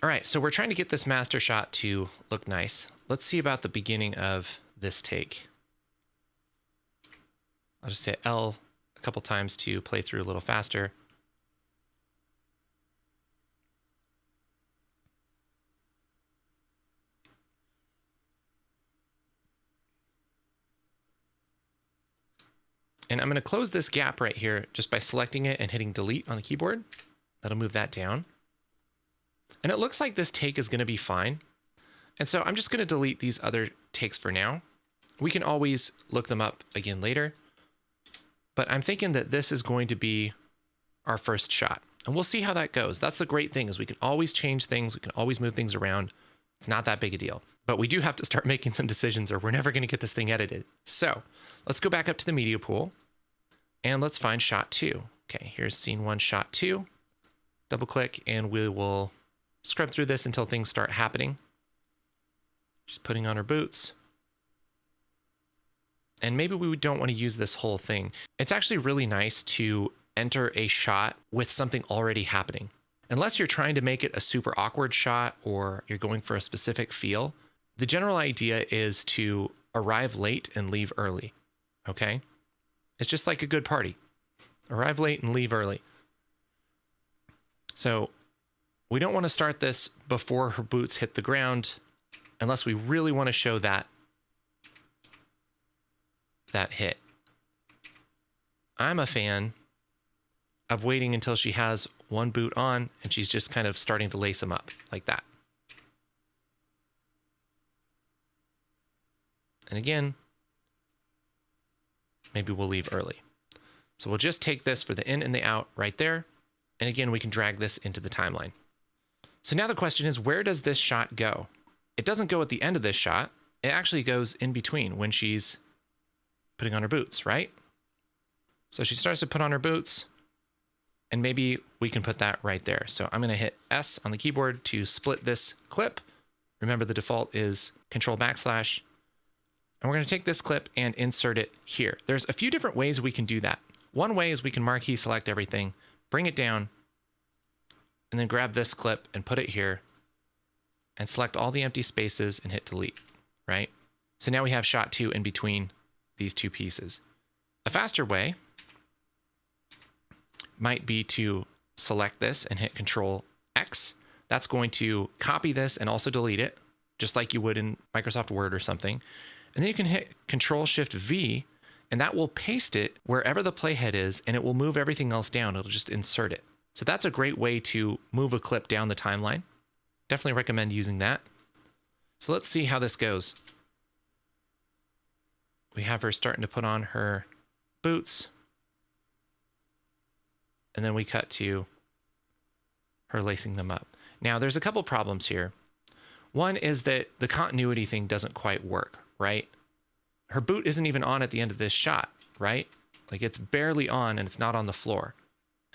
All right, so we're trying to get this master shot to look nice. Let's see about the beginning of this take. I'll just hit L a couple times to play through a little faster. And I'm going to close this gap right here just by selecting it and hitting delete on the keyboard. That'll move that down. And it looks like this take is going to be fine. And so I'm just going to delete these other takes for now. We can always look them up again later. But I'm thinking that this is going to be our first shot. And we'll see how that goes. That's the great thing, is we can always change things. We can always move things around. It's not that big a deal. But we do have to start making some decisions or we're never going to get this thing edited. So let's go back up to the media pool and let's find shot 2. Okay, here's scene 1, shot 2. Double click and we will scrub through this until things start happening. She's putting on her boots. And maybe we don't want to use this whole thing. It's actually really nice to enter a shot with something already happening. Unless you're trying to make it a super awkward shot or you're going for a specific feel, the general idea is to arrive late and leave early, okay? It's just like a good party. Arrive late and leave early. So we don't want to start this before her boots hit the ground unless we really want to show that hit. I'm a fan of waiting until she has one boot on and she's just kind of starting to lace them up like that. And again, maybe we'll leave early. So we'll just take this for the in and the out right there. And again, we can drag this into the timeline. So now the question is, where does this shot go? It doesn't go at the end of this shot. It actually goes in between when she's putting on her boots, right? So she starts to put on her boots and maybe we can put that right there. So I'm going to hit S on the keyboard to split this clip. Remember, the default is Control \\. And we're going to take this clip and insert it here. There's a few different ways we can do that. One way is we can marquee select everything, bring it down, and then grab this clip and put it here and select all the empty spaces and hit delete, right? So now we have shot 2 in between these two pieces. A faster way might be to select this and hit Control X. That's going to copy this and also delete it, just like you would in Microsoft Word or something. And then you can hit Control Shift V, and that will paste it wherever the playhead is, and it will move everything else down. It'll just insert it. So that's a great way to move a clip down the timeline. Definitely recommend using that. So let's see how this goes. We have her starting to put on her boots. And then we cut to her lacing them up. Now, there's a couple problems here. One is that the continuity thing doesn't quite work, right? Her boot isn't even on at the end of this shot, right? Like, it's barely on and it's not on the floor.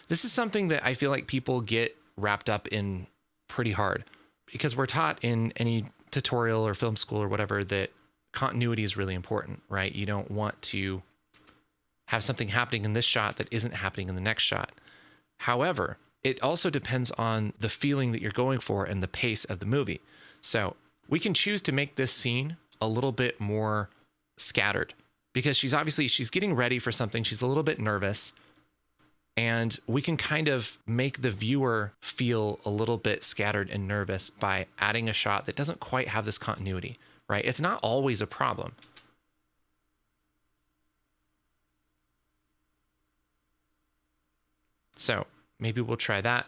This is something that I feel like people get wrapped up in pretty hard because we're taught in any tutorial or film school or whatever that continuity is really important, right? You don't want to have something happening in this shot that isn't happening in the next shot. However, it also depends on the feeling that you're going for and the pace of the movie. So we can choose to make this scene a little bit more scattered because she's getting ready for something. She's a little bit nervous, and we can kind of make the viewer feel a little bit scattered and nervous by adding a shot that doesn't quite have this continuity, right? It's not always a problem. So maybe we'll try that.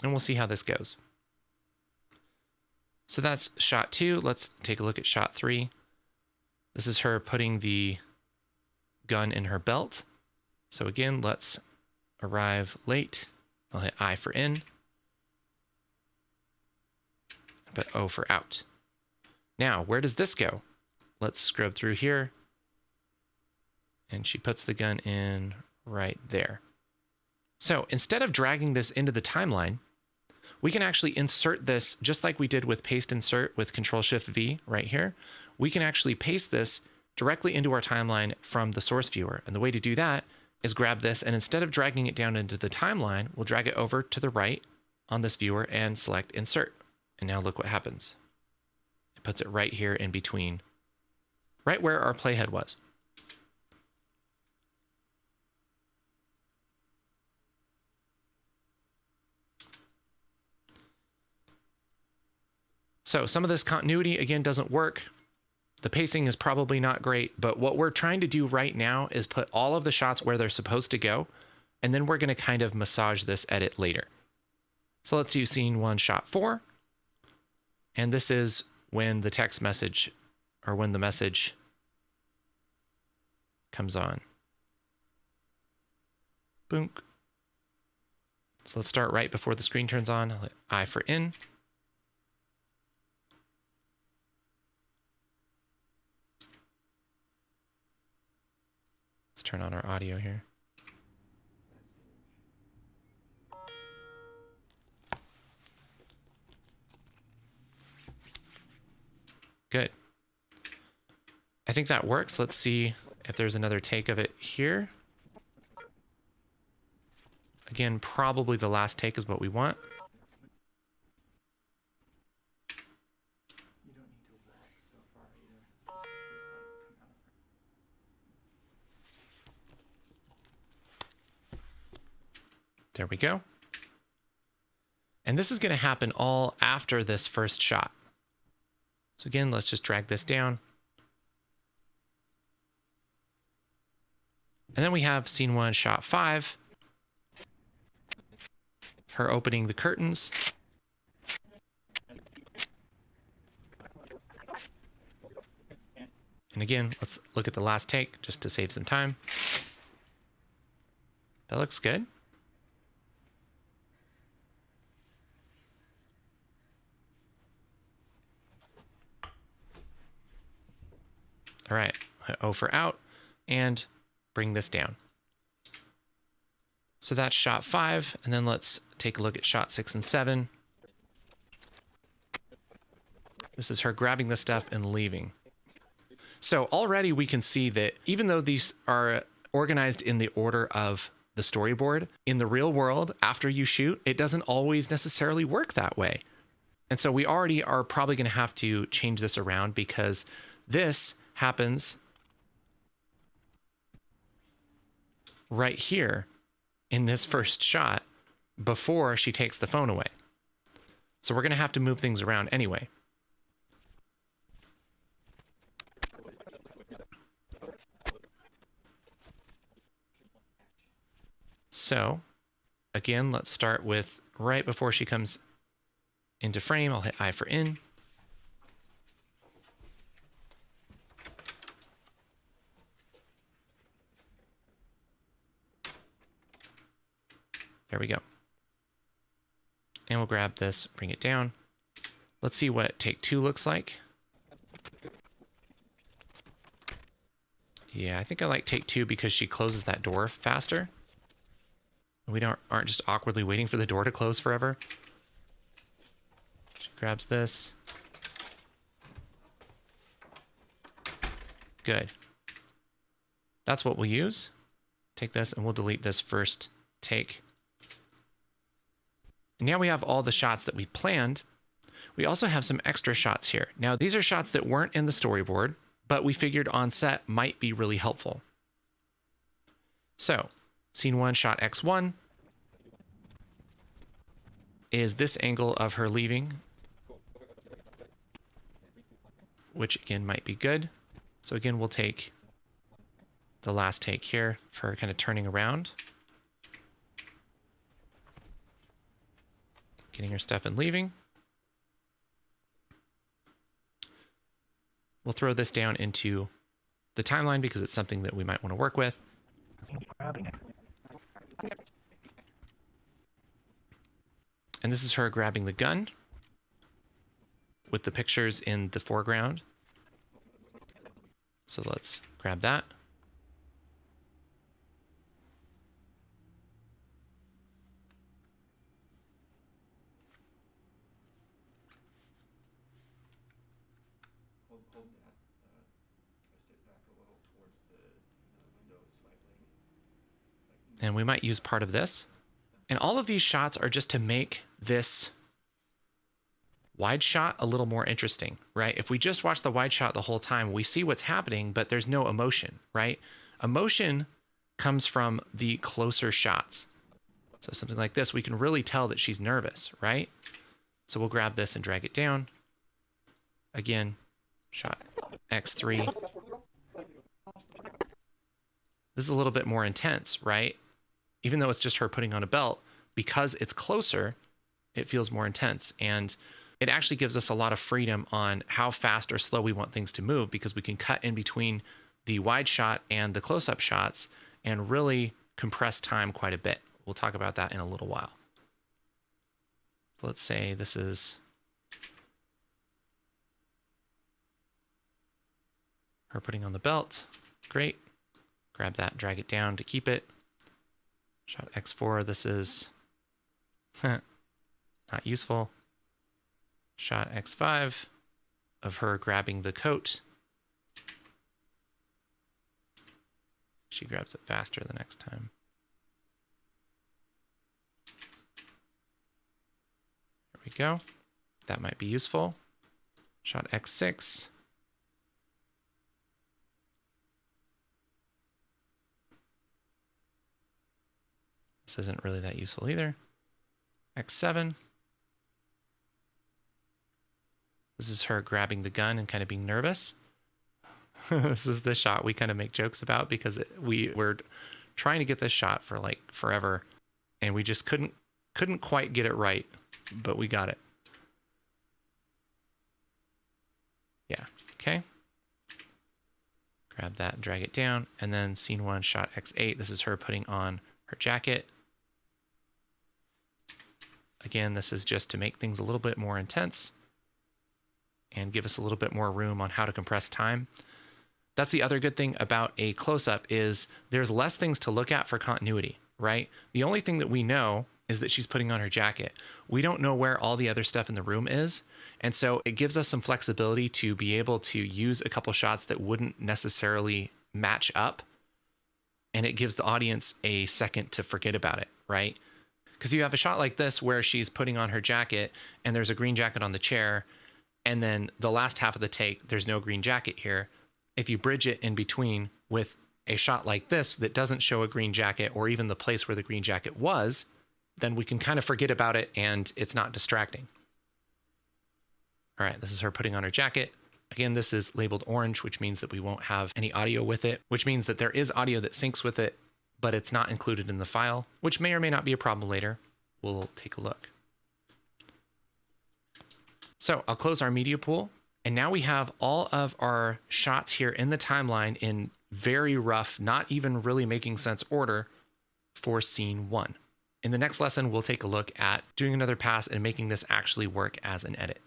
And we'll see how this goes. So that's shot 2. Let's take a look at shot 3. This is her putting the gun in her belt. So again, let's arrive late. I'll hit I for in, but O for out. Now, where does this go? Let's scrub through here. And she puts the gun in right there. So instead of dragging this into the timeline, we can actually insert this just like we did with paste insert with Control Shift V right here. We can actually paste this directly into our timeline from the source viewer. And the way to do that is grab this, and instead of dragging it down into the timeline, we'll drag it over to the right on this viewer and select insert. And now look what happens. It puts it right here in between, right where our playhead was. So some of this continuity, again, doesn't work. The pacing is probably not great, but what we're trying to do right now is put all of the shots where they're supposed to go, and then we're going to kind of massage this edit later. So let's do scene 1, shot 4. And this is when the text message, or when the message comes on. Boom. So let's start right before the screen turns on. I'll hit I for in. Let's turn on our audio here. Good. I think that works. Let's see if there's another take of it here. Again, probably the last take is what we want. There we go. And this is going to happen all after this first shot. So again, let's just drag this down. And then we have scene 1, shot 5. Her opening the curtains. And again, let's look at the last take just to save some time. That looks good. All right, hit O for out and bring this down. So that's shot 5, and then let's take a look at shot 6 and 7. This is her grabbing the stuff and leaving. So already we can see that even though these are organized in the order of the storyboard, in the real world, after you shoot, it doesn't always necessarily work that way. And so we already are probably going to have to change this around, because this happens right here in this first shot before she takes the phone away. So we're going to have to move things around anyway. So again, let's start with right before she comes into frame. I'll hit I for in. There we go. And we'll grab this, bring it down. Let's see what take 2 looks like. Yeah, I think I like take 2 because she closes that door faster. We aren't just awkwardly waiting for the door to close forever. She grabs this. Good. That's what we'll use. Take this and we'll delete this first take. And now we have all the shots that we planned. We also have some extra shots here. Now, these are shots that weren't in the storyboard, but we figured on set might be really helpful. So, scene 1, shot X1 is this angle of her leaving, which again might be good. So again, we'll take the last take here for her kind of turning around, getting her stuff and leaving. We'll throw this down into the timeline because it's something that we might want to work with. And this is her grabbing the gun with the pictures in the foreground. So let's grab that. Hold that. Twist it back a little towards the window slightly. And we might use part of this. And all of these shots are just to make this wide shot a little more interesting, right? If we just watch the wide shot the whole time, we see what's happening, but there's no emotion, right? Emotion comes from the closer shots. So something like this, we can really tell that she's nervous, right? So we'll grab this and drag it down. Again, shot X3. This is a little bit more intense, right? Even though it's just her putting on a belt, because it's closer, it feels more intense. And it actually gives us a lot of freedom on how fast or slow we want things to move, because we can cut in between the wide shot and the close-up shots and really compress time quite a bit. We'll talk about that in a little while. Let's say this is her putting on the belt. Great. Grab that, drag it down to keep it. Shot X4, this is not useful. Shot X5 of her grabbing the coat. She grabs it faster the next time. There we go. That might be useful. Shot X6. This isn't really that useful either. X7. This is her grabbing the gun and kind of being nervous. This is the shot we kind of make jokes about because we were trying to get this shot for like forever and we just couldn't quite get it right, but we got it. Yeah, okay. Grab that and drag it down. And then scene 1, shot X8. This is her putting on her jacket. Again, this is just to make things a little bit more intense and give us a little bit more room on how to compress time. That's the other good thing about a close-up is there's less things to look at for continuity, right? The only thing that we know is that she's putting on her jacket. We don't know where all the other stuff in the room is. And so it gives us some flexibility to be able to use a couple shots that wouldn't necessarily match up. And it gives the audience a second to forget about it, right? Because you have a shot like this where she's putting on her jacket and there's a green jacket on the chair. And then the last half of the take, there's no green jacket here. If you bridge it in between with a shot like this that doesn't show a green jacket or even the place where the green jacket was, then we can kind of forget about it and it's not distracting. All right, this is her putting on her jacket. Again, this is labeled orange, which means that we won't have any audio with it, which means that there is audio that syncs with it, but it's not included in the file, which may or may not be a problem later. We'll take a look. So I'll close our media pool. And now we have all of our shots here in the timeline in very rough, not even really making sense order for scene 1. In the next lesson, we'll take a look at doing another pass and making this actually work as an edit.